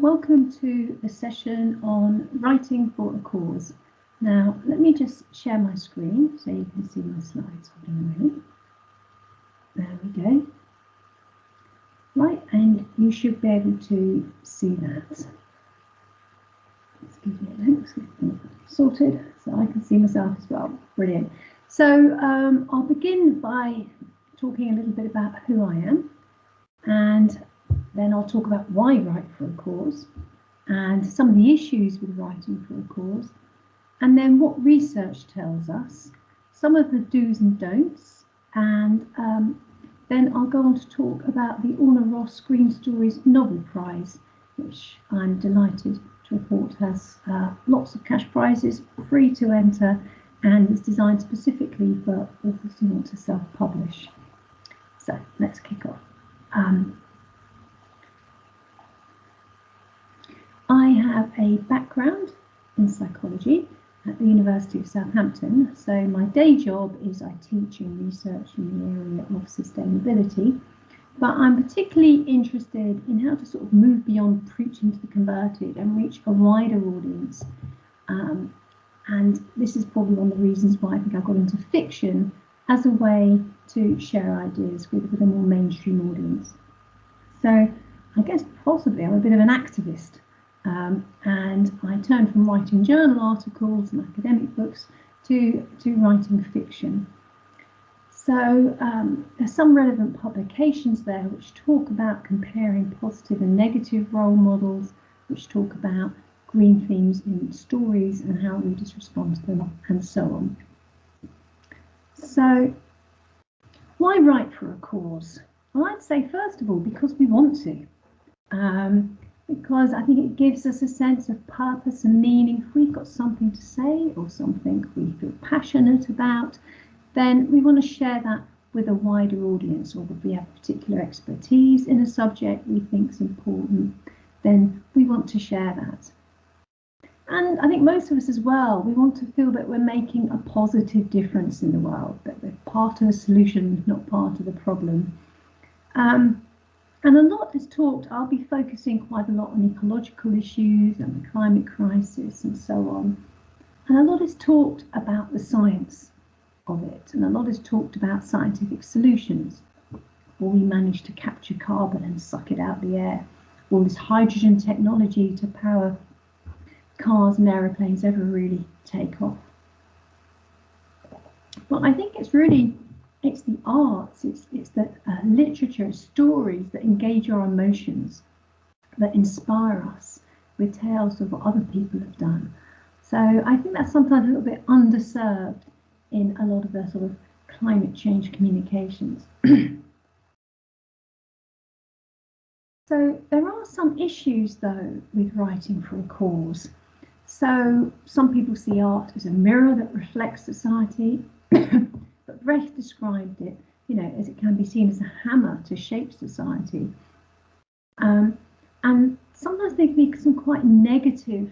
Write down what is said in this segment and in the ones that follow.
Welcome to the session on writing for a cause. Now, let me just share my screen so you can see my slides. Hold on a minute. There we go. Right, and you should be able to see that. Let's give it a link so it's sorted so I can see myself as well. Brilliant. So I'll begin by talking a little bit about who I am, and then I'll talk about why write for a cause and some of the issues with writing for a cause, and then what research tells us, some of the do's and don'ts, and then I'll go on to talk about the Orna Ross Green Stories Novel Prize, which I'm delighted to report has lots of cash prizes, free to enter, and is designed specifically for authors who want to self-publish. So let's kick off. I have a background in psychology at the University of Southampton, so my day job is I teach and research in the area of sustainability, but I'm particularly interested in how to sort of move beyond preaching to the converted and reach a wider audience, and this is probably one of the reasons why I think I got into fiction as a way to share ideas with a more mainstream audience. So I guess possibly I'm a bit of an activist. And I turned from writing journal articles and academic books to writing fiction. So there's some relevant publications there which talk about comparing positive and negative role models, which talk about green themes in stories and how readers respond to them, and so on. So why write for a cause? Well, I'd say first of all because we want to. Because I think it gives us a sense of purpose and meaning. If we've got something to say or something we feel passionate about, then we want to share that with a wider audience, or if we have particular expertise in a subject we think is important, then we want to share that. And I think most of us as well, we want to feel that we're making a positive difference in the world, that we're part of the solution, not part of the problem. And a lot is talked, I'll be focusing quite a lot on ecological issues and the climate crisis and so on. And a lot is talked about the science of it, and a lot is talked about scientific solutions. Will we manage to capture carbon and suck it out the air? Will this hydrogen technology to power cars and aeroplanes ever really take off? But I think it's the arts, it's the literature, stories that engage our emotions, that inspire us with tales of what other people have done. So I think that's sometimes a little bit underserved in a lot of the sort of climate change communications. So there are some issues though with writing for a cause. So some people see art as a mirror that reflects society. But Brecht described it, as it can be seen as a hammer to shape society. And sometimes there can be some quite negative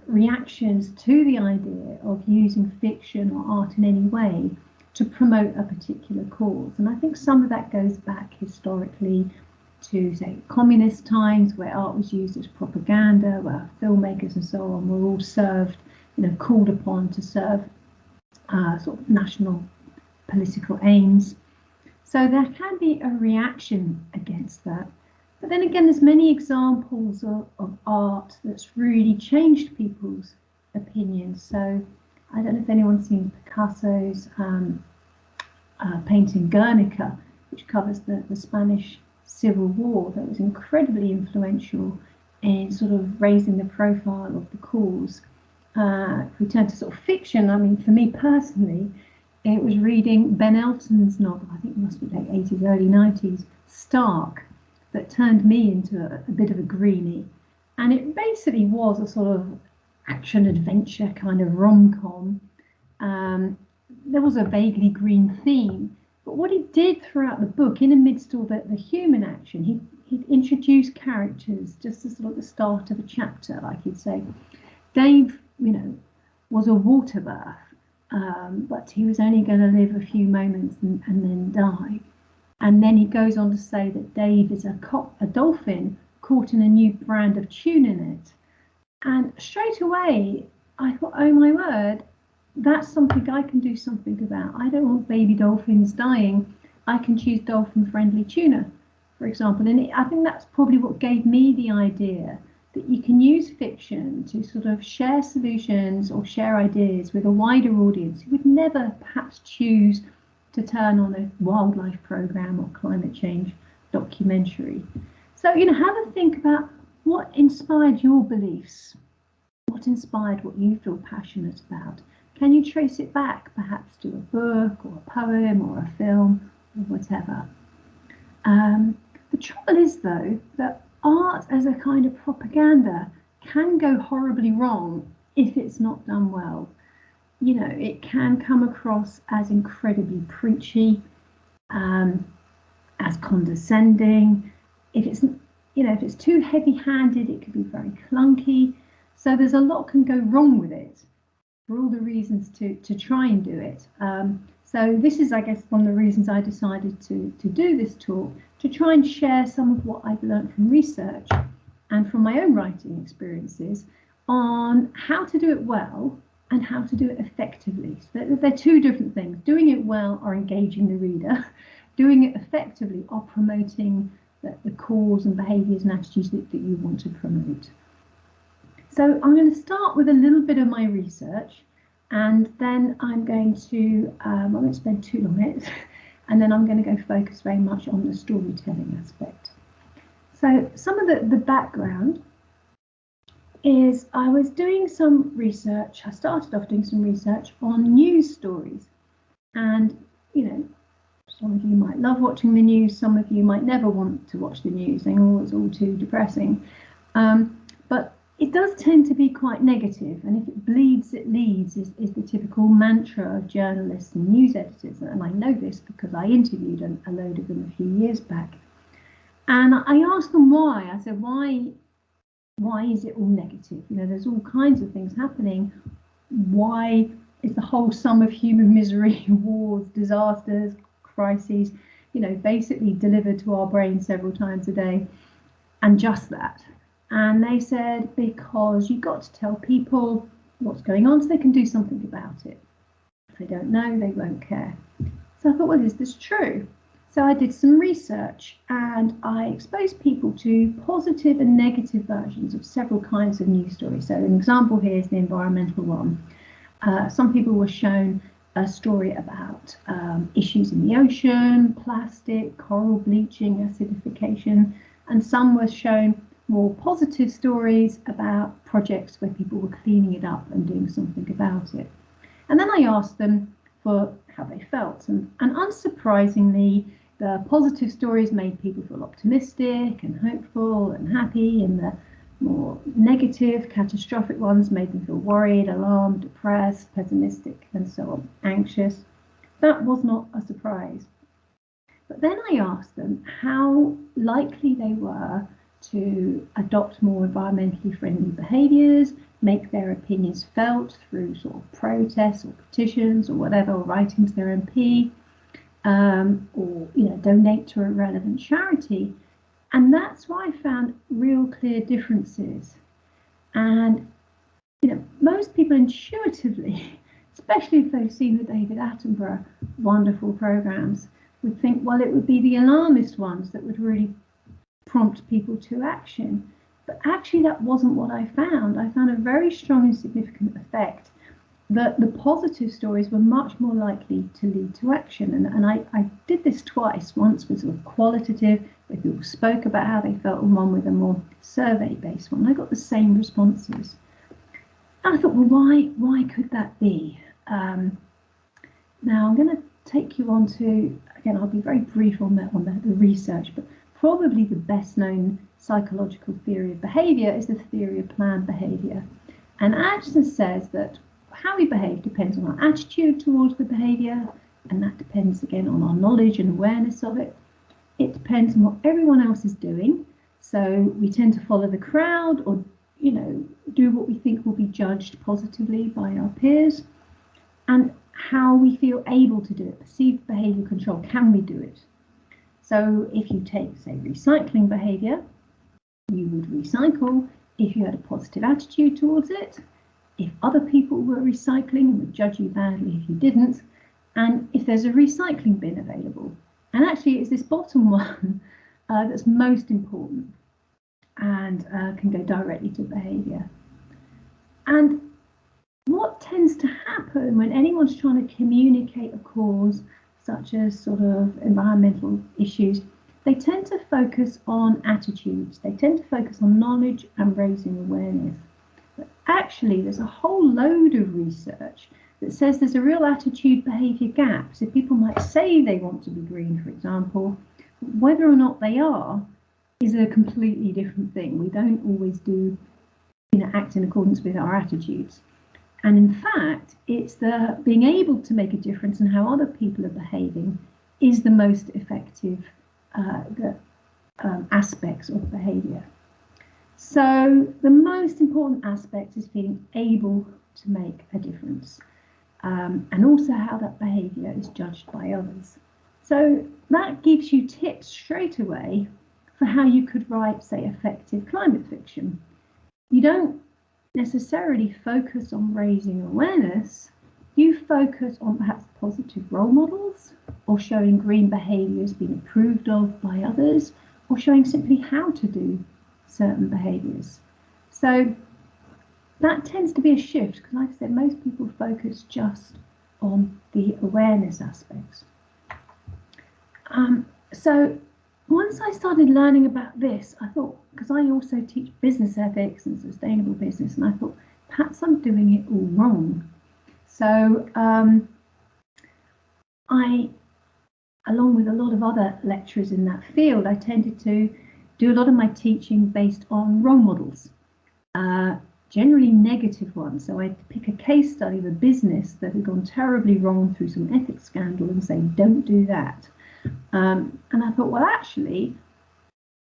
reactions to the idea of using fiction or art in any way to promote a particular cause. And I think some of that goes back historically to, say, communist times, where art was used as propaganda, where filmmakers and so on were all served, called upon to serve sort of national political aims. So there can be a reaction against that. But then again, there's many examples of art that's really changed people's opinions. So I don't know if anyone's seen Picasso's painting Guernica, which covers the Spanish Civil War, that was incredibly influential in sort of raising the profile of the cause. If we turn to sort of fiction, I mean, for me personally, it was reading Ben Elson's novel, I think it must be like 80s, early 90s, Stark, that turned me into a bit of a greenie. And it basically was a sort of action-adventure kind of rom-com. There was a vaguely green theme, but what he did throughout the book, in amidst all the human action, he'd introduce characters just as sort of the start of a chapter, like he'd say, Dave, was a water birth, but he was only going to live a few moments and then die. And then he goes on to say that Dave is a dolphin caught in a new brand of tuna net. And straight away, I thought, oh my word, that's something I can do something about. I don't want baby dolphins dying. I can choose dolphin-friendly tuna, for example. And I think that's probably what gave me the idea that you can use fiction to sort of share solutions or share ideas with a wider audience who would never perhaps choose to turn on a wildlife program or climate change documentary. So, have a think about what inspired your beliefs, what inspired what you feel passionate about. Can you trace it back perhaps to a book or a poem or a film or whatever? The trouble is, though, that art as a kind of propaganda can go horribly wrong if it's not done well. It can come across as incredibly preachy, as condescending. If it's too heavy-handed, it could be very clunky. So there's a lot can go wrong with it for all the reasons to try and do it. So this is, I guess, one of the reasons I decided to do this talk, to try and share some of what I've learned from research and from my own writing experiences on how to do it well and how to do it effectively. So they're two different things. Doing it well or engaging the reader. Doing it effectively or promoting the cause and behaviours and attitudes that you want to promote. So I'm going to start with a little bit of my research, and then I'm going to, I won't spend too long on it, and then I'm going to go focus very much on the storytelling aspect. So some of the background is I was doing some research. I started off doing some research on news stories, and some of you might love watching the news, some of you might never want to watch the news, saying, oh, it's all too depressing. But it does tend to be quite negative, and if it bleeds, it leads is the typical mantra of journalists and news editors. And I know this because I interviewed a load of them a few years back. And I asked them why. I said, why is it all negative? There's all kinds of things happening. Why is the whole sum of human misery, wars, disasters, crises, basically delivered to our brains several times a day, and just that? And they said, because you've got to tell people what's going on so they can do something about it. If they don't know, they won't care. So I thought, well, is this true? So I did some research and I exposed people to positive and negative versions of several kinds of news stories. So an example here is the environmental one. Some people were shown a story about issues in the ocean, plastic, coral bleaching, acidification, and some were shown more positive stories about projects where people were cleaning it up and doing something about it. And then I asked them for how they felt, and unsurprisingly, the positive stories made people feel optimistic and hopeful and happy, and the more negative, catastrophic ones made them feel worried, alarmed, depressed, pessimistic, and so on, anxious. That was not a surprise. But then I asked them how likely they were to adopt more environmentally friendly behaviours, make their opinions felt through sort of protests or petitions or whatever, or writing to their MP, or donate to a relevant charity. And that's why I found real clear differences. And most people intuitively, especially if they've seen the David Attenborough wonderful programs, would think, well, it would be the alarmist ones that would really prompt people to action. But actually that wasn't what I found. I found a very strong and significant effect that the positive stories were much more likely to lead to action. And I did this twice. Once was sort of qualitative, where people spoke about how they felt, and one with a more survey-based one. I got the same responses. And I thought, well, why could that be? Now I'm going to take you on to, again, I'll be very brief on the research, but probably the best known psychological theory of behaviour is the theory of planned behaviour. And Atchison says that how we behave depends on our attitude towards the behaviour, and that depends again on our knowledge and awareness of it. It depends on what everyone else is doing. So we tend to follow the crowd, or do what we think will be judged positively by our peers, and how we feel able to do it, perceived behaviour control. Can we do it? So if you take, say, recycling behaviour, you recycle if you had a positive attitude towards it, if other people were recycling and would judge you badly if you didn't, and if there's a recycling bin available. And actually it's this bottom one that's most important and can go directly to behaviour. And what tends to happen when anyone's trying to communicate a cause, such as sort of environmental issues, they tend to focus on attitudes. They tend to focus on knowledge and raising awareness. But actually, there's a whole load of research that says there's a real attitude behaviour gap. So people might say they want to be green, for example, whether or not they are is a completely different thing. We don't always do, act in accordance with our attitudes. And in fact, it's the being able to make a difference in how other people are behaving is the most effective aspects of behaviour. So the most important aspect is feeling able to make a difference, and also how that behaviour is judged by others. So that gives you tips straight away for how you could write, say, effective climate fiction. You don't necessarily focus on raising awareness, you focus on perhaps positive role models, or showing green behaviours being approved of by others, or showing simply how to do certain behaviours. So that tends to be a shift, because like I said, most people focus just on the awareness aspects. So once I started learning about this, I thought, because I also teach business ethics and sustainable business, and I thought, perhaps I'm doing it all wrong. So I, along with a lot of other lecturers in that field, I tended to do a lot of my teaching based on role models, generally negative ones. So I'd pick a case study of a business that had gone terribly wrong through some ethics scandal and say, don't do that. And I thought, well, actually,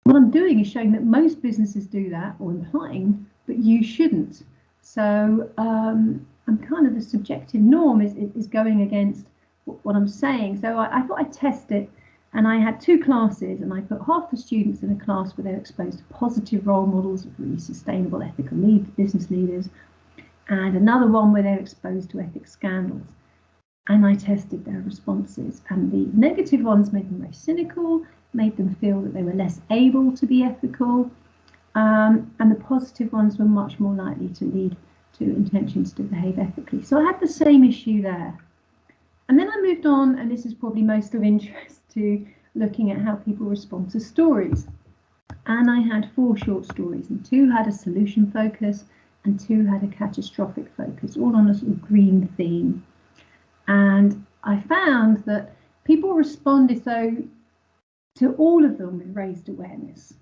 what I'm doing is showing that most businesses do that, or implying that you shouldn't. So I'm kind of the subjective norm is going against what I'm saying. So I thought I'd test it, and I had two classes, and I put half the students in a class where they're exposed to positive role models of really sustainable, ethical business leaders, and another one where they're exposed to ethics scandals. And I tested their responses, and the negative ones made them very cynical, made them feel that they were less able to be ethical, and the positive ones were much more likely to lead to intentions to behave ethically. So I had the same issue there. And then I moved on, and this is probably most of interest, to looking at how people respond to stories. And I had 4 short stories, and 2 had a solution focus, and 2 had a catastrophic focus, all on a sort of green theme. And I found that people responded to all of them with raised awareness.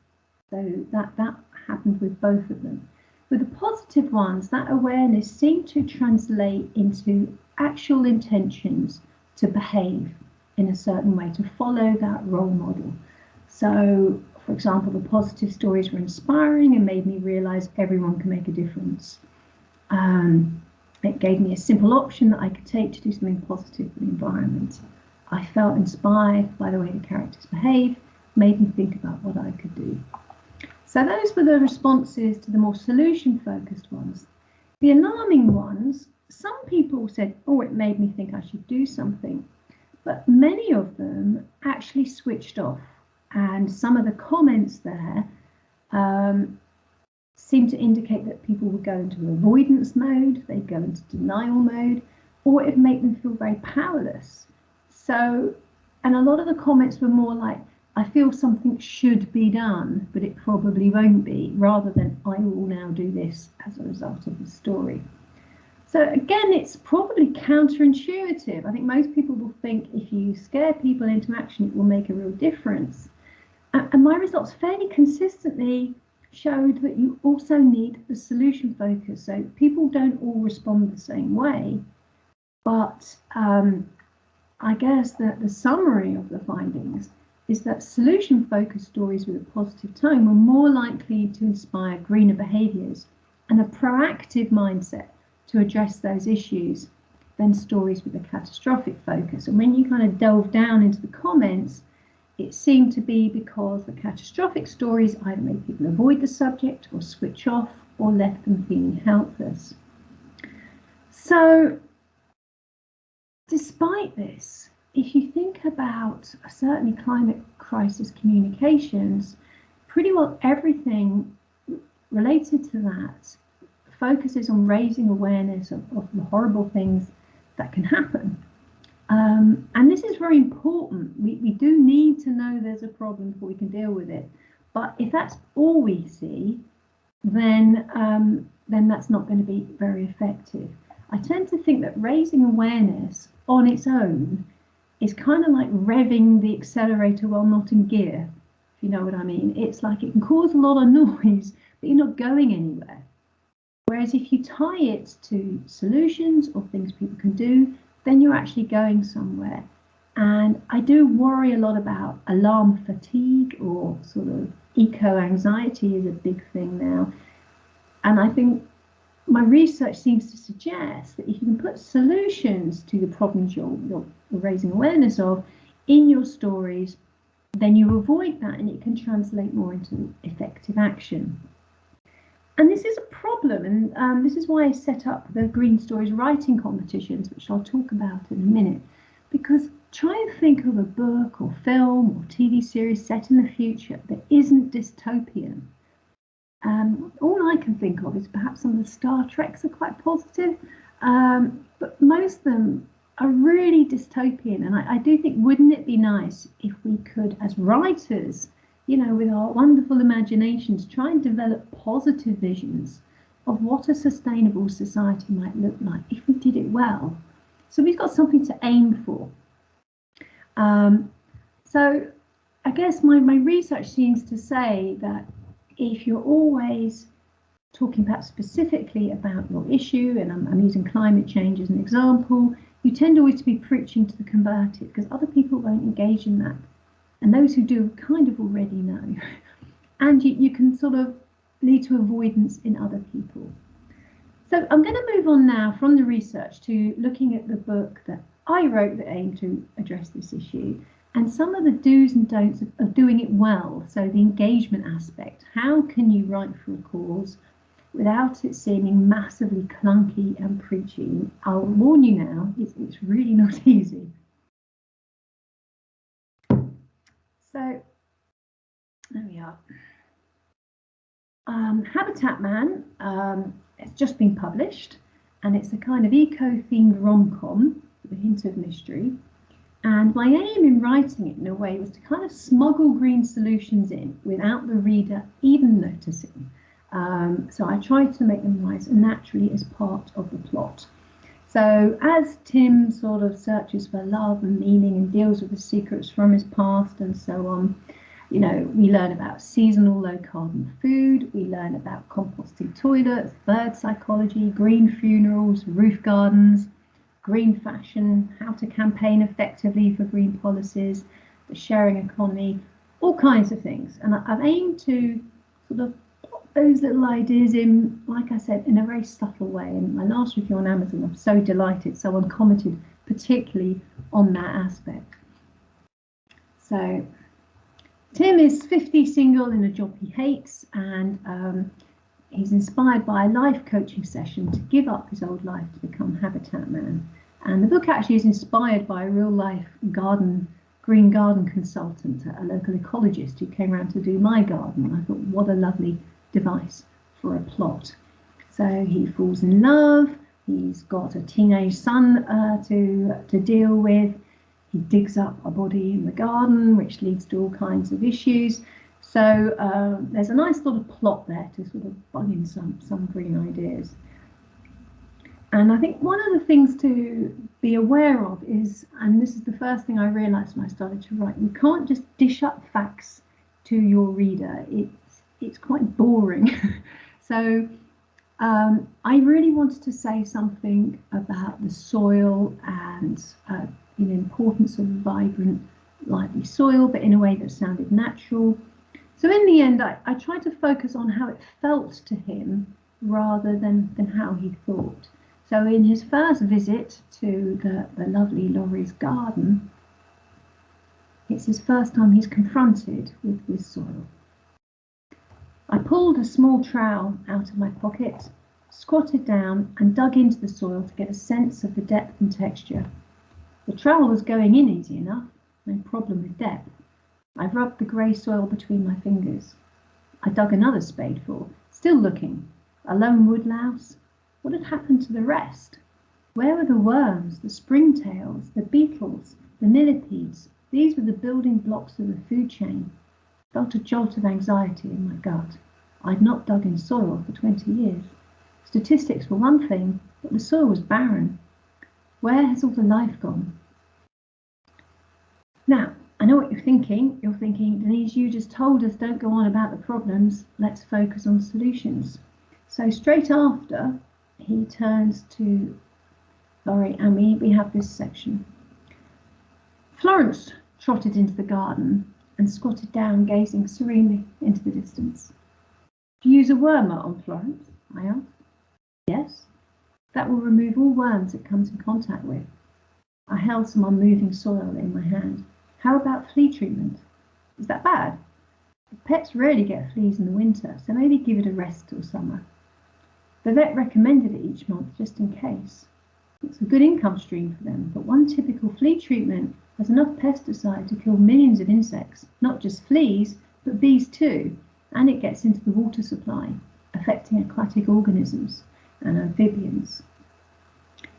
So that happened with both of them. With the positive ones, that awareness seemed to translate into actual intentions to behave in a certain way, to follow that role model. So, for example, the positive stories were inspiring and made me realise everyone can make a difference. It gave me a simple option that I could take to do something positive for the environment. I felt inspired by the way the characters behave, made me think about what I could do. So those were the responses to the more solution-focused ones. The alarming ones, some people said, oh, it made me think I should do something. But many of them actually switched off. And some of the comments there seemed to indicate that people would go into avoidance mode, they'd go into denial mode, or it'd make them feel very powerless. So, and a lot of the comments were more like, I feel something should be done, but it probably won't be, rather than I will now do this as a result of the story. So again, it's probably counterintuitive. I think most people will think if you scare people into action, it will make a real difference. And my results fairly consistently showed that you also need the solution focus. So people don't all respond the same way, but I guess that the summary of the findings is that solution-focused stories with a positive tone were more likely to inspire greener behaviours and a proactive mindset to address those issues than stories with a catastrophic focus. And when you kind of delve down into the comments, it seemed to be because the catastrophic stories either made people avoid the subject or switch off or left them feeling helpless. So, despite this, if you think about certainly climate crisis communications, pretty well everything related to that focuses on raising awareness of the horrible things that can happen. And this is very important. We do need to know there's a problem before we can deal with it. But if that's all we see, then that's not going to be very effective. I tend to think that raising awareness on its own is kind of like revving the accelerator while not in gear, if you know what I mean. It's like it can cause a lot of noise, but you're not going anywhere. Whereas if you tie it to solutions or things people can do, then you're actually going somewhere. And I do worry a lot about alarm fatigue, or sort of eco-anxiety is a big thing now. And I think my research seems to suggest that if you can put solutions to the problems you're raising awareness of in your stories, then you avoid that and it can translate more into effective action. And this is a problem, and this is why I set up the Green Stories writing competitions, which I'll talk about in a minute, because try and think of a book or film or TV series set in the future that isn't dystopian. All I can think of is perhaps some of the Star Treks are quite positive, but most of them are really dystopian. And I do think, wouldn't it be nice if we could, as writers, you know, with our wonderful imaginations, try and develop positive visions of what a sustainable society might look like if we did it well. So we've got something to aim for. So I guess my research seems to say that if you're always talking perhaps specifically about your issue, and I'm using climate change as an example, you tend always to be preaching to the converted because other people won't engage in that. And those who do kind of already know. And you can sort of lead to avoidance in other people. So I'm going to move on now from the research to looking at the book that I wrote that aimed to address this issue, and some of the do's and don'ts of doing it well. So the engagement aspect. How can you write for a cause without it seeming massively clunky and preachy? I'll warn you now, it's really not easy. So there we are. Habitat Man has just been published, and it's a kind of eco-themed rom-com with a hint of mystery. And my aim in writing it in a way was to kind of smuggle green solutions in without the reader even noticing. So I tried to make them rise naturally as part of the plot. So as Tim sort of searches for love and meaning and deals with the secrets from his past and so on, you know, we learn about seasonal low carbon food, we learn about composting toilets, bird psychology, green funerals, roof gardens, green fashion, how to campaign effectively for green policies, the sharing economy, all kinds of things. And I've aimed to sort of put those little ideas in, like I said, in a very subtle way. And my last review on Amazon, I'm so delighted, someone commented particularly on that aspect. So Tim is 50, single, in a job he hates, and he's inspired by a life coaching session to give up his old life to become Habitat Man. And the book actually is inspired by a real life green garden consultant, a local ecologist who came around to do my garden. I thought, what a lovely device for a plot. So he falls in love, he's got a teenage son to deal with. He digs up a body in the garden, which leads to all kinds of issues. So there's a nice little plot there to sort of bung in some green ideas. And I think one of the things to be aware of is, and this is the first thing I realised when I started to write, you can't just dish up facts to your reader. It's quite boring. So I really wanted to say something about the soil and the importance of vibrant, lively soil, but in a way that sounded natural. So in the end, I tried to focus on how it felt to him rather than how he thought. So in his first visit to the lovely Laurie's garden, It's his first time he's confronted with soil. I pulled a small trowel out of my pocket, squatted down and dug into the soil to get a sense of the depth and texture. The trowel was going in easy enough, no problem with depth. I rubbed the grey soil between my fingers. I dug another spadeful, still looking. A lone woodlouse? What had happened to the rest? Where were the worms, the springtails, the beetles, the millipedes? These were the building blocks of the food chain. I felt a jolt of anxiety in my gut. I'd not dug in soil for 20 years. Statistics were one thing, but the soil was barren. Where has all the life gone? Now, I know what you're thinking. You're thinking, Denise, you just told us don't go on about the problems. Let's focus on solutions. So straight after, he turns to Laurie, and we have this section. Florence trotted into the garden and squatted down, gazing serenely into the distance. Do you use a wormer on Florence? I asked. Yes. That will remove all worms it comes in contact with. I held some unmoving soil in my hand. How about flea treatment? Is that bad? Pets rarely get fleas in the winter, so maybe give it a rest till summer. The vet recommended it each month just in case. It's a good income stream for them, but one typical flea treatment has enough pesticide to kill millions of insects, not just fleas, but bees too, and it gets into the water supply, affecting aquatic organisms and amphibians.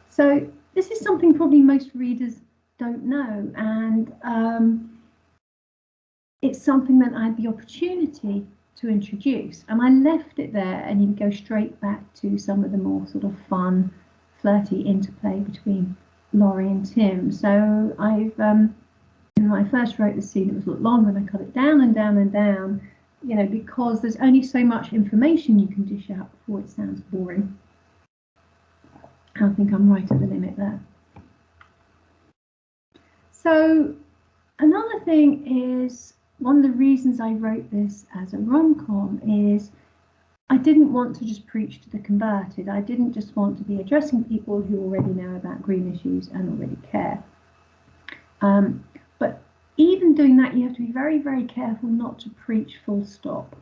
So this is something probably most readers don't know, and it's something that I had the opportunity to introduce, and I left it there, and you go straight back to some of the more sort of fun, flirty interplay between Laurie and Tim. So I've, when I first wrote the scene, it was a lot longer, and I cut it down and down and down, you know, because there's only so much information you can dish out before it sounds boring. I think I'm right at the limit there. So another thing is, one of the reasons I wrote this as a rom-com is I didn't want to just preach to the converted. I didn't just want to be addressing people who already know about green issues and already care. But even doing that, you have to be very, very careful not to preach full stop.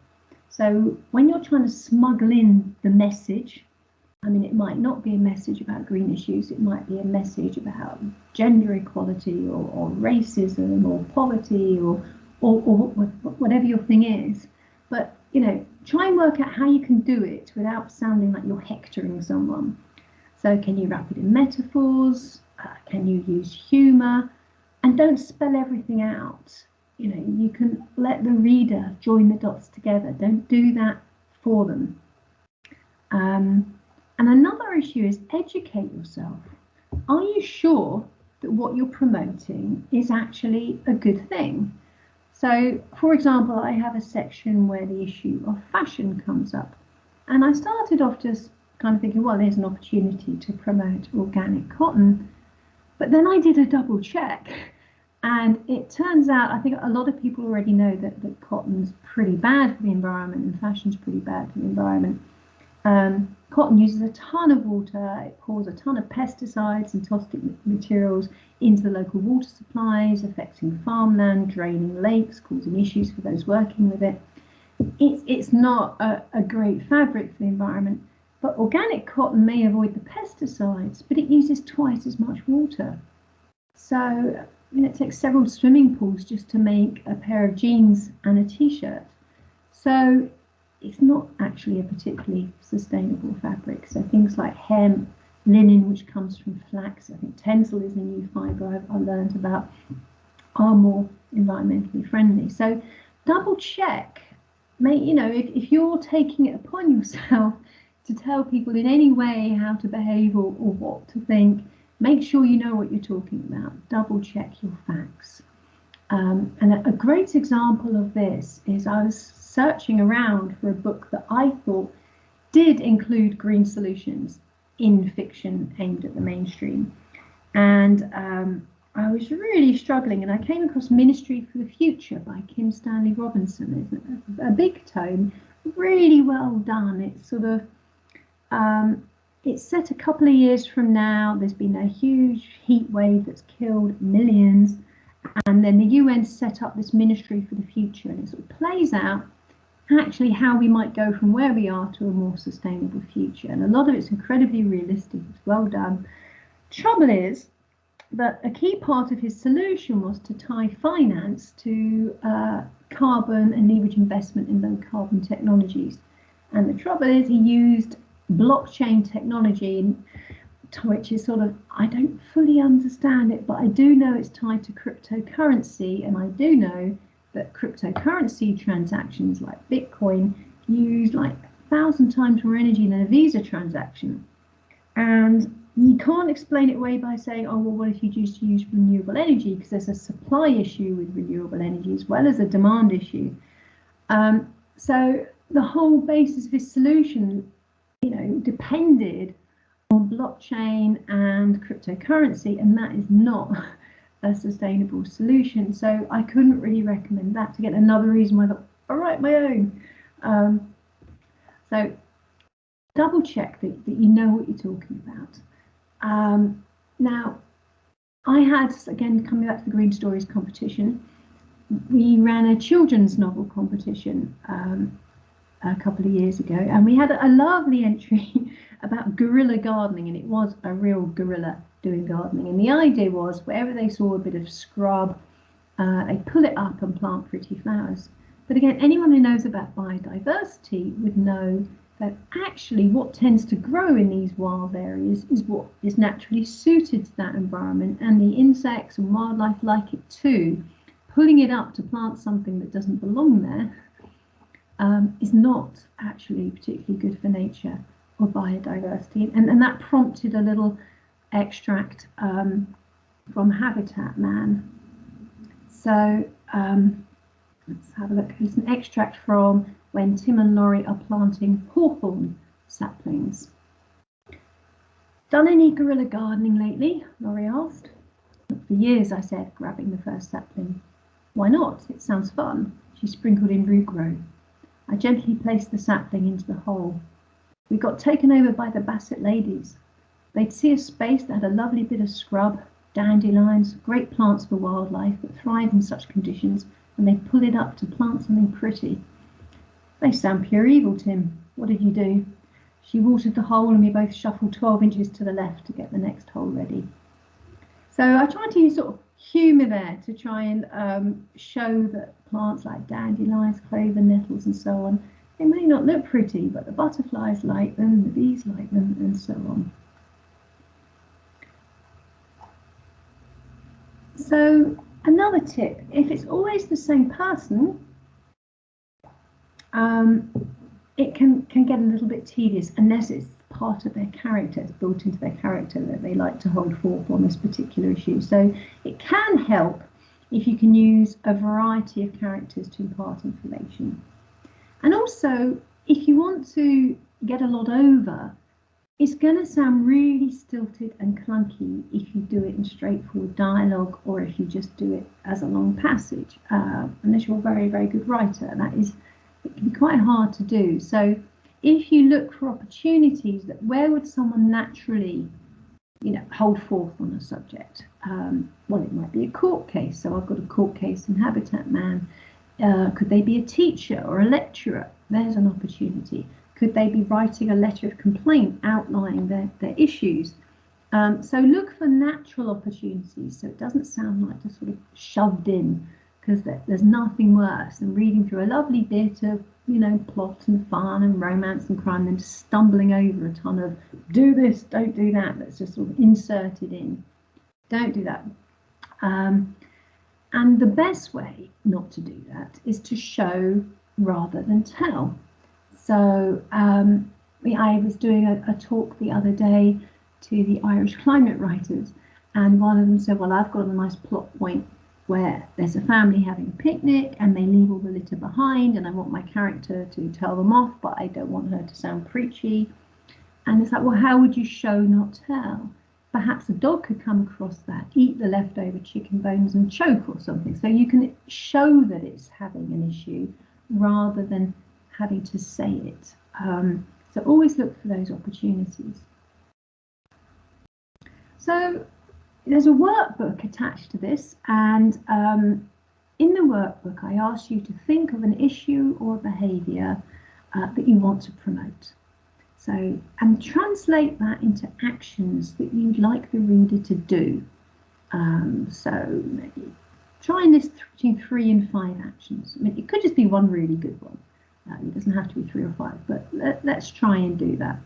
So when you're trying to smuggle in the message, I mean, it might not be a message about green issues, it might be a message about gender equality or racism or poverty or whatever your thing is. But, you know, try and work out how you can do it without sounding like you're hectoring someone. So can you wrap it in metaphors? Can you use humour? And don't spell everything out. You know, you can let the reader join the dots together. Don't do that for them. And another issue is educate yourself. Are you sure that what you're promoting is actually a good thing? So, for example, I have a section where the issue of fashion comes up. And I started off just kind of thinking, well, there's an opportunity to promote organic cotton. But then I did a double check. And it turns out, I think a lot of people already know that cotton's pretty bad for the environment and fashion's pretty bad for the environment. Cotton uses a ton of water, it pours a ton of pesticides and toxic materials into the local water supplies, affecting farmland, draining lakes, causing issues for those working with it. It's not a great fabric for the environment, but organic cotton may avoid the pesticides, but it uses twice as much water. So, I mean, it takes several swimming pools just to make a pair of jeans and a t-shirt. So it's not actually a particularly sustainable fabric. So things like hemp, linen, which comes from flax, I think tencel is a new fibre I've learned about, are more environmentally friendly. So double check. You know, if you're taking it upon yourself to tell people in any way how to behave or what to think, make sure you know what you're talking about. Double check your facts. And a great example of this is I was searching around for a book that I thought did include green solutions in fiction aimed at the mainstream. And I was really struggling, and I came across Ministry for the Future by Kim Stanley Robinson. It's a big tome, really well done. It's sort of, it's set a couple of years from now. There's been a huge heat wave that's killed millions. And then the UN set up this ministry for the future, and it sort of plays out actually how we might go from where we are to a more sustainable future. And a lot of it's incredibly realistic. It's well done. Trouble is that a key part of his solution was to tie finance to carbon and leverage investment in low carbon technologies. And the trouble is he used blockchain technology, which is sort of, I don't fully understand it, but I do know it's tied to cryptocurrency, and I do know that cryptocurrency transactions like Bitcoin use like 1,000 times more energy than a Visa transaction. And you can't explain it away by saying, oh, well, what if you just use renewable energy? Because there's a supply issue with renewable energy as well as a demand issue. So the whole basis of his solution, depended on blockchain and cryptocurrency, and that is not a sustainable solution. So I couldn't really recommend that. To get another reason why I thought, I'll write my own. So double check that you know what you're talking about. Now, I had, again, coming back to the Green Stories competition, we ran a children's novel competition a couple of years ago, and we had a lovely entry about guerrilla gardening, and it was a real guerrilla doing gardening. And the idea was, wherever they saw a bit of scrub, they pull it up and plant pretty flowers. But again, anyone who knows about biodiversity would know that actually what tends to grow in these wild areas is what is naturally suited to that environment, and the insects and wildlife like it too. Pulling it up to plant something that doesn't belong there is not actually particularly good for nature or biodiversity. And that prompted a little extract from Habitat Man. So let's have a look. It's an extract from when Tim and Laurie are planting hawthorn saplings. Done any guerrilla gardening lately? Laurie asked. For years, I said, grabbing the first sapling. Why not? It sounds fun. She sprinkled in root grow. I gently placed the sapling into the hole. We got taken over by the Basset ladies. They'd see a space that had a lovely bit of scrub, dandelions, great plants for wildlife that thrive in such conditions, and they'd pull it up to plant something pretty. They sound pure evil, Tim. What did you do? She watered the hole, and we both shuffled 12 inches to the left to get the next hole ready. So I tried to use sort of humour there to try and show that plants like dandelions, clover, nettles and so on, they may not look pretty, but the butterflies like them, the bees like them, and so on. So another tip, if it's always the same person, it can get a little bit tedious unless it's part of their character, it's built into their character that they like to hold forth on this particular issue. So it can help if you can use a variety of characters to impart information. And also, if you want to get a lot over, it's going to sound really stilted and clunky if you do it in straightforward dialogue, or if you just do it as a long passage, unless you're a very, very good writer. It can be quite hard to do. So if you look for opportunities that where would someone naturally, hold forth on a subject? Well, it might be a court case. So I've got a court case in Habitat Man. Could they be a teacher or a lecturer? There's an opportunity. Could they be writing a letter of complaint outlining their issues? So look for natural opportunities so it doesn't sound like just sort of shoved in, because there's nothing worse than reading through a lovely bit of, plot and fun and romance and crime, and just stumbling over a ton of do this, don't do that, that's just sort of inserted in. Don't do that. And the best way not to do that is to show rather than tell. So I was doing a talk the other day to the Irish climate writers, and one of them said, well, I've got a nice plot point where there's a family having a picnic and they leave all the litter behind, and I want my character to tell them off, but I don't want her to sound preachy. And it's like, well, how would you show, not tell? Perhaps a dog could come across that, eat the leftover chicken bones and choke or something. So you can show that it's having an issue rather than having to say it. So always look for those opportunities. So there's a workbook attached to this, and in the workbook I ask you to think of an issue or a behaviour that you want to promote. So, and translate that into actions that you'd like the reader to do. So maybe try and list between 3 and 5 actions. I mean, it could just be one really good one. It doesn't have to be 3 or 5, but let's try and do that.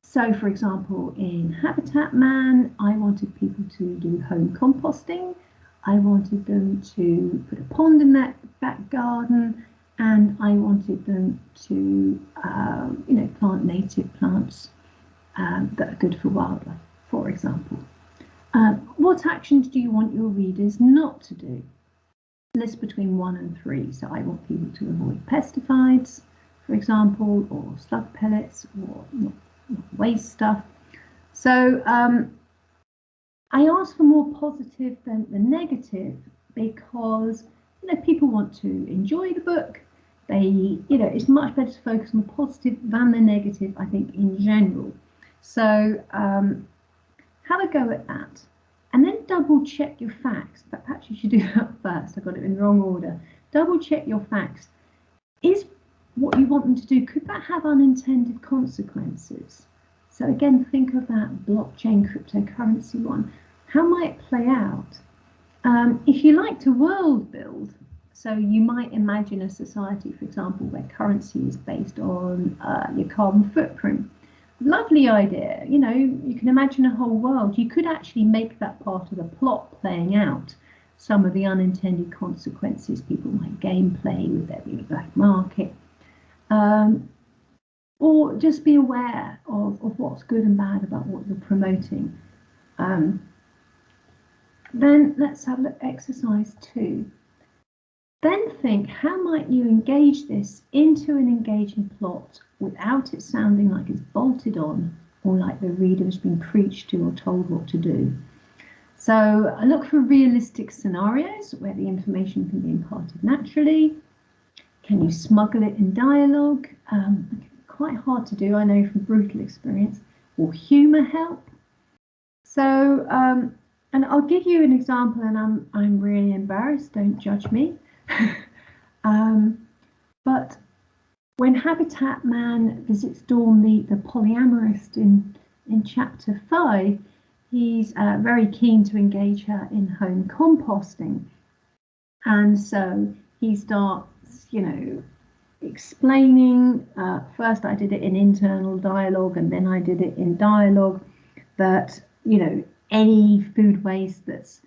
So, for example, in Habitat Man, I wanted people to do home composting. I wanted them to put a pond in that back garden, and I wanted them to, plant native plants that are good for wildlife, for example. What actions do you want your readers not to do? List between 1 and 3. So I want people to avoid pesticides, for example, or slug pellets, or not waste stuff. So I ask for more positive than the negative because people want to enjoy the book. They, it's much better to focus on the positive than the negative, I think, in general. So have a go at that. And then double check your facts. But perhaps you should do that first. I got it in the wrong order. Double check your facts. Is what you want them to do, could that have unintended consequences? So again, think of that blockchain cryptocurrency one. How might it play out? If you like to world build, so you might imagine a society, for example, where currency is based on your carbon footprint. Lovely idea. You can imagine a whole world. You could actually make that part of the plot playing out. Some of the unintended consequences. People might gameplay with there being a black market. Or just be aware of what's good and bad about what you're promoting. Then let's have a look at exercise 2. Then think, how might you engage this into an engaging plot without it sounding like it's bolted on or like the reader has been preached to or told what to do? So I look for realistic scenarios where the information can be imparted naturally. Can you smuggle it in dialogue? Quite hard to do, I know from brutal experience. Will humour help? So, and I'll give you an example, and I'm really embarrassed, don't judge me. But when Habitat Man visits Dawn, the polyamorist in chapter 5, he's very keen to engage her in home composting. And so he starts, explaining, first I did it in internal dialogue and then I did it in dialogue, that, any food waste that's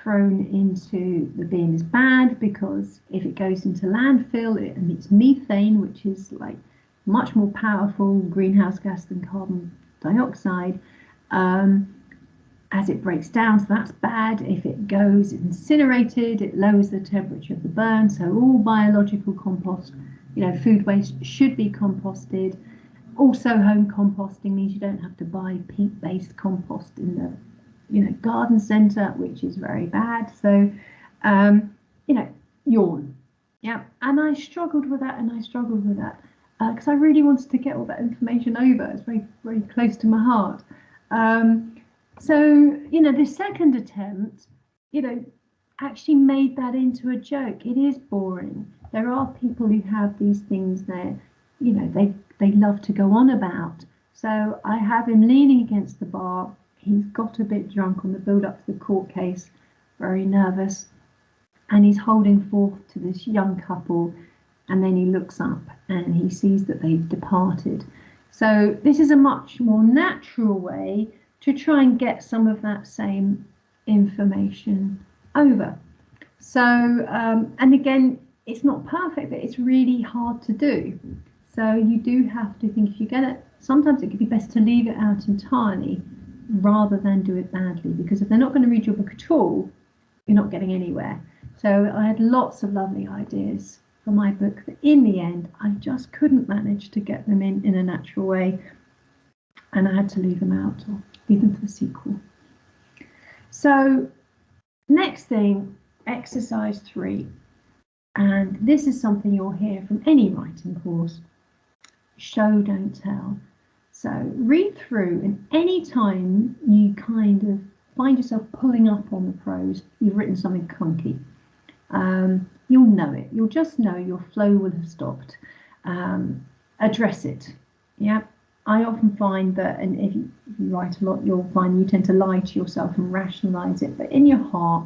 thrown into the bin is bad, because if it goes into landfill, it emits methane, which is like much more powerful greenhouse gas than carbon dioxide. As it breaks down, so that's bad. If it goes incinerated, it lowers the temperature of the burn. So all biological compost, food waste should be composted. Also, home composting means you don't have to buy peat-based compost in the, garden centre, which is very bad. So, yawn. Yeah, and I struggled with that, because I really wanted to get all that information over. It's very, very close to my heart. So, the second attempt, actually made that into a joke. It is boring. There are people who have these things there, they love to go on about. So I have him leaning against the bar. He's got a bit drunk on the build up to the court case, very nervous, and he's holding forth to this young couple, and then he looks up and he sees that they've departed. So this is a much more natural way to try and get some of that same information over. So, and again, it's not perfect, but it's really hard to do. So you do have to think, if you get it, sometimes it could be best to leave it out entirely rather than do it badly, because if they're not going to read your book at all, you're not getting anywhere. So I had lots of lovely ideas for my book that in the end, I just couldn't manage to get them in a natural way. And I had to leave them out or leave them for the sequel. So next thing, exercise 3. And this is something you'll hear from any writing course. Show, don't tell. So read through, and any time you kind of find yourself pulling up on the prose, you've written something clunky. You'll know it. You'll just know your flow will have stopped. Address it. Yeah. I often find that, and if you write a lot, you'll find you tend to lie to yourself and rationalize it, but in your heart,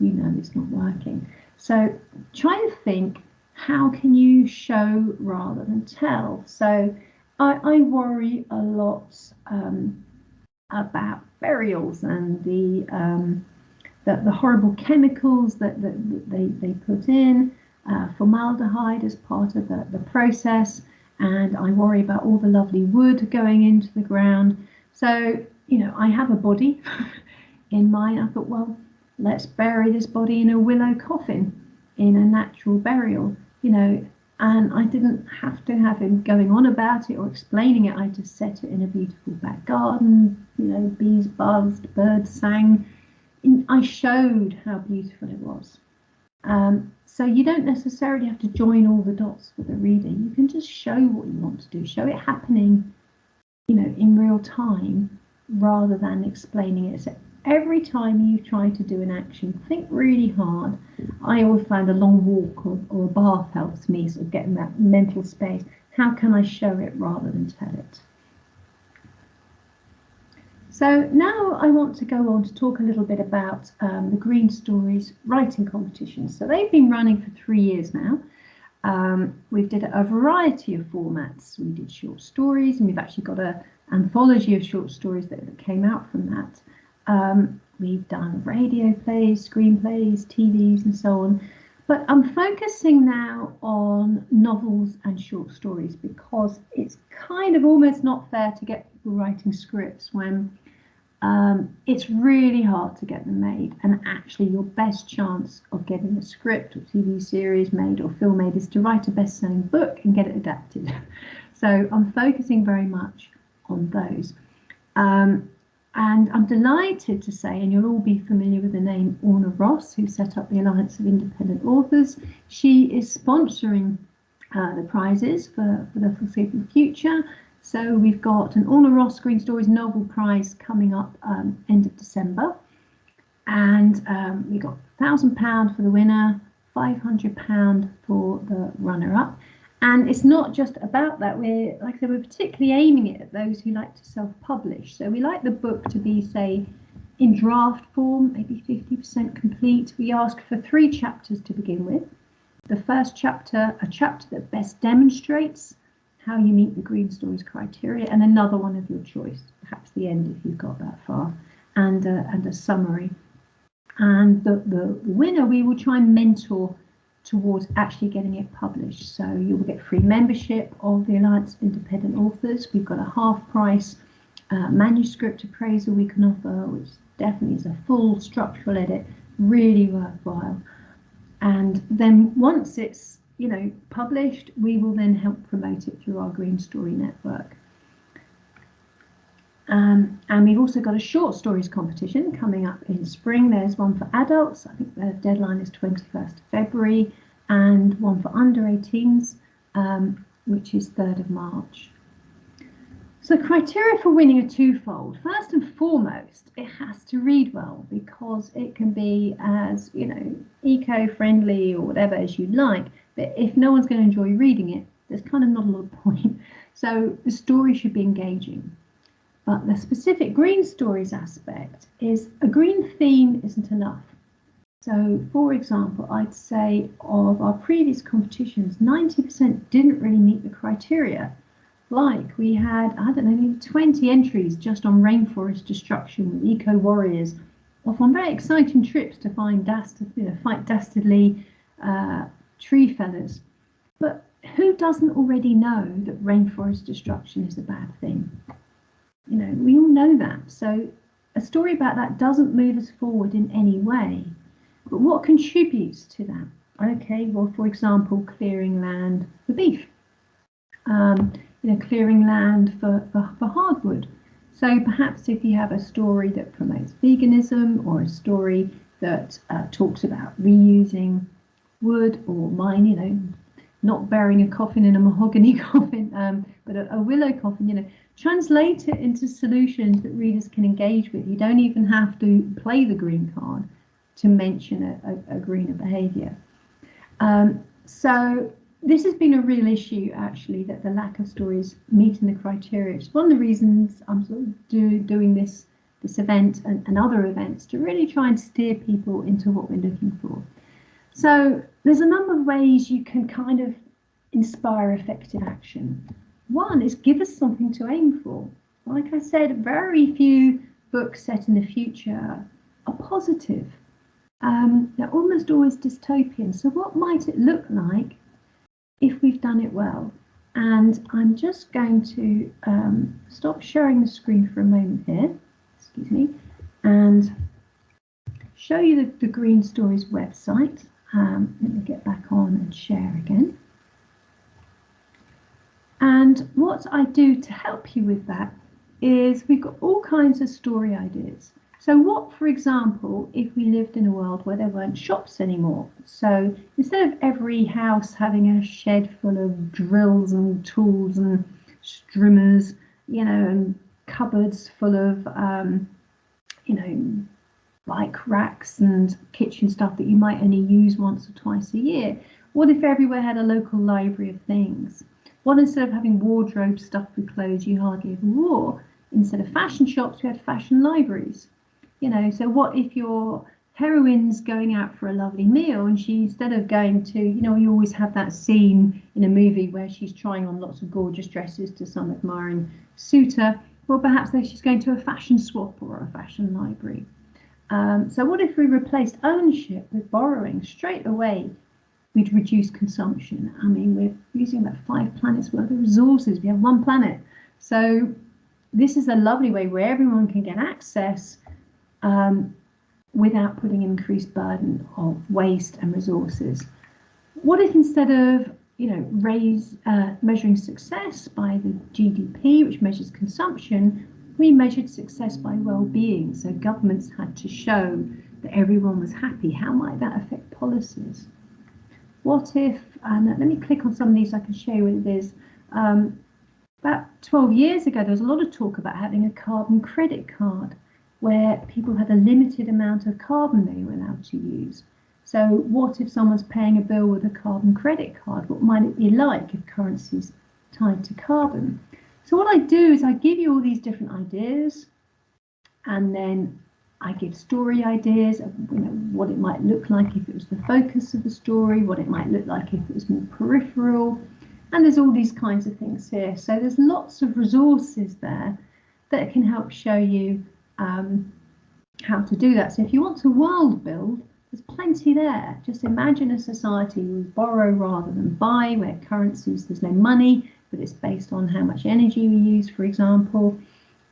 you know it's not working. So try to think, how can you show rather than tell? So I worry a lot about burials and the horrible chemicals that they put in, formaldehyde as part of the process, and I worry about all the lovely wood going into the ground. So, you know, I have a body in mind. I thought, well, let's bury this body in a willow coffin in a natural burial, you know, and I didn't have to have him going on about it or explaining it. I just set it in a beautiful back garden, you know, bees buzzed, birds sang. I showed how beautiful it was. So you don't necessarily have to join all the dots for the reader. You can just show what you want to do, show it happening, you know, in real time rather than explaining it. So every time you try to do an action, think really hard. I always find a long walk or a bath helps me sort of get in that mental space. How can I show it rather than tell it? So now I want to go on to talk a little bit about the Green Stories writing competitions. So they've been running for 3 years now. We've did a variety of formats. We did short stories, and we've actually got an anthology of short stories that came out from that. We've done radio plays, screenplays, TVs, and so on. But I'm focusing now on novels and short stories because it's kind of almost not fair to get people writing scripts when it's really hard to get them made, and actually your best chance of getting a script or TV series made or film made is to write a best-selling book and get it adapted. So I'm focusing very much on those. And I'm delighted to say, and you'll all be familiar with the name Orna Ross, who set up the Alliance of Independent Authors. She is sponsoring the prizes for the foreseeable future. So we've got an Orna Ross Green Stories Novel Prize coming up end of December. And we got £1,000 for the winner, £500 for the runner-up. And it's not just about that. We're, like I said, we're particularly aiming it at those who like to self-publish. So we like the book to be, say, in draft form, maybe 50% complete. We ask for 3 chapters to begin with. The first chapter, a chapter that best demonstrates how you meet the Green Stories criteria, and another one of your choice, perhaps the end if you've got that far, and a summary. And the winner we will try and mentor towards actually getting it published. So you will get free membership of the Alliance of Independent Authors. We've got a half-price manuscript appraisal we can offer, which definitely is a full structural edit, really worthwhile. And then once it's, you know, published, we will then help promote it through our Green Story network. And we've also got a short stories competition coming up in spring. There's one for adults, I think the deadline is 21st February, and one for under 18s, which is 3rd of March. So criteria for winning are twofold. First and foremost, it has to read well, because it can be as, you know, eco-friendly or whatever as you'd like, but if no one's going to enjoy reading it, there's kind of not a lot of point. So the story should be engaging. But the specific Green Stories aspect is a green theme isn't enough. So, for example, I'd say of our previous competitions, 90% didn't really meet the criteria. Like we had, I don't know, maybe 20 entries just on rainforest destruction with eco warriors, off on very exciting trips to find fight dastardly tree fellers. But who doesn't already know that rainforest destruction is a bad thing? You know, we all know that. So a story about that doesn't move us forward in any way. But what contributes to that? Okay, well, for example, clearing land for beef. You know, clearing land for hardwood. So perhaps if you have a story that promotes veganism, or a story that talks about reusing wood or not burying a coffin in a mahogany coffin, but a willow coffin, you know, translate it into solutions that readers can engage with. You don't even have to play the green card to mention a greener behaviour. So this has been a real issue, actually, that the lack of stories meeting the criteria. It's one of the reasons I'm sort of doing this event and other events, to really try and steer people into what we're looking for. So there's a number of ways you can kind of inspire effective action. One is give us something to aim for. Like I said, very few books set in the future are positive. They're almost always dystopian. So what might it look like if we've done it well? And I'm just going to stop sharing the screen for a moment here, excuse me, and show you the Green Stories website. Let me get back on and share again. And what I do to help you with that is we've got all kinds of story ideas. So what, for example, if we lived in a world where there weren't shops anymore? So instead of every house having a shed full of drills and tools and strimmers, you know, and cupboards full of, you know, like racks and kitchen stuff that you might only use once or twice a year, what if everywhere had a local library of things? What, instead of having wardrobes stuffed with clothes you hardly ever wore, instead of fashion shops, we had fashion libraries? You know, so what if your heroine's going out for a lovely meal and she, instead of going to, you know, you always have that scene in a movie where she's trying on lots of gorgeous dresses to some admiring suitor, well, perhaps she's going to a fashion swap or a fashion library. So what if we replaced ownership with borrowing? Straight away, we'd reduce consumption. I mean, we're using about 5 planets worth of resources. We have 1 planet. So this is a lovely way where everyone can get access without putting an increased burden of waste and resources. What if, instead of, you know, measuring success by the GDP, which measures consumption, we measured success by well-being? So governments had to show that everyone was happy. How might that affect policies? What if, and let me click on some of these so I can show you what it is. About 12 years ago, there was a lot of talk about having a carbon credit card where people had a limited amount of carbon they were allowed to use. So what if someone's paying a bill with a carbon credit card? What might it be like if currency's tied to carbon? So what I do is I give you all these different ideas, and then I give story ideas of, you know, what it might look like if it was the focus of the story, what it might look like if it was more peripheral, and there's all these kinds of things here. So there's lots of resources there that can help show you how to do that. So if you want to world build, there's plenty there. Just imagine a society where we borrow rather than buy, where currencies, there's no money, but it's based on how much energy we use, for example,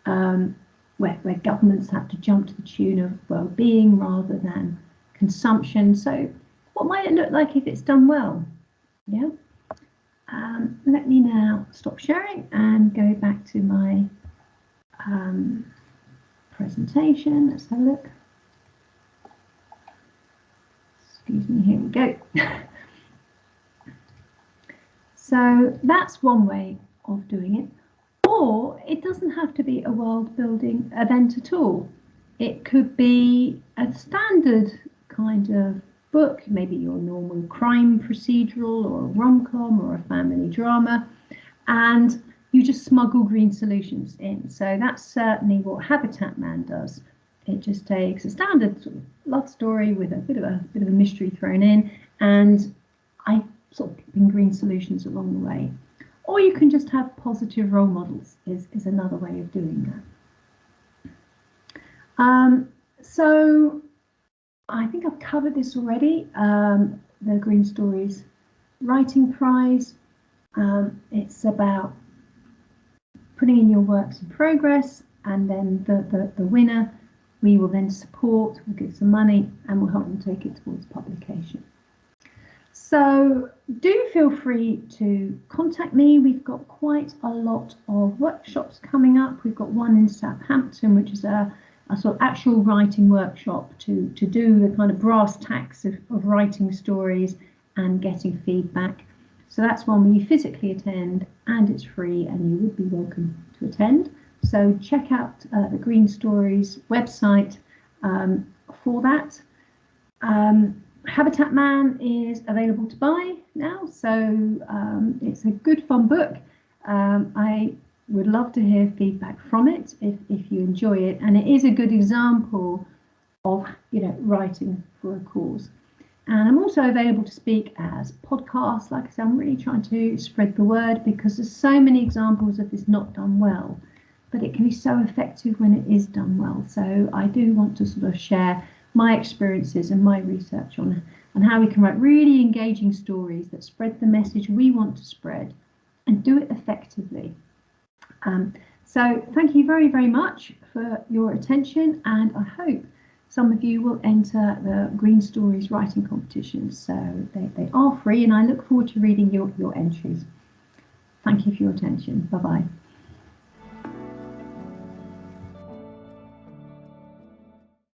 where governments have to jump to the tune of well-being rather than consumption. So what might it look like if it's done well? Yeah. Let me now stop sharing and go back to my presentation. Let's have a look. Excuse me, here we go. So that's one way of doing it. Or it doesn't have to be a world building event at all. It could be a standard kind of book, maybe your normal crime procedural or a rom-com or a family drama, and you just smuggle green solutions in. So that's certainly what Habitat Man does. It just takes a standard sort of love story with a bit of a mystery thrown in, and I sort of put in green solutions along the way. Or you can just have positive role models is another way of doing that. So I think I've covered this already. The Green Stories Writing Prize. It's about putting in your works in progress, and then the winner we will then support, we'll give some money, and we'll help them take it towards publication. So do feel free to contact me. We've got quite a lot of workshops coming up. We've got one in Southampton, which is a sort of actual writing workshop to do the kind of brass tacks of writing stories and getting feedback. So that's one where you physically attend and it's free and you would be welcome to attend. So check out the Green Stories website for that. Habitat Man is available to buy now, so it's a good fun book. I would love to hear feedback from it if you enjoy it, and it is a good example of writing for a cause. And I'm also available to speak as podcasts. Like I said, I'm really trying to spread the word because there's so many examples of this not done well, but it can be so effective when it is done well. So I do want to sort of share my experiences and my research on how we can write really engaging stories that spread the message we want to spread and do it effectively. So thank you very, very much for your attention, and I hope some of you will enter the Green Stories writing competitions. So they are free, and I look forward to reading your entries. Thank you for your attention. Bye-bye.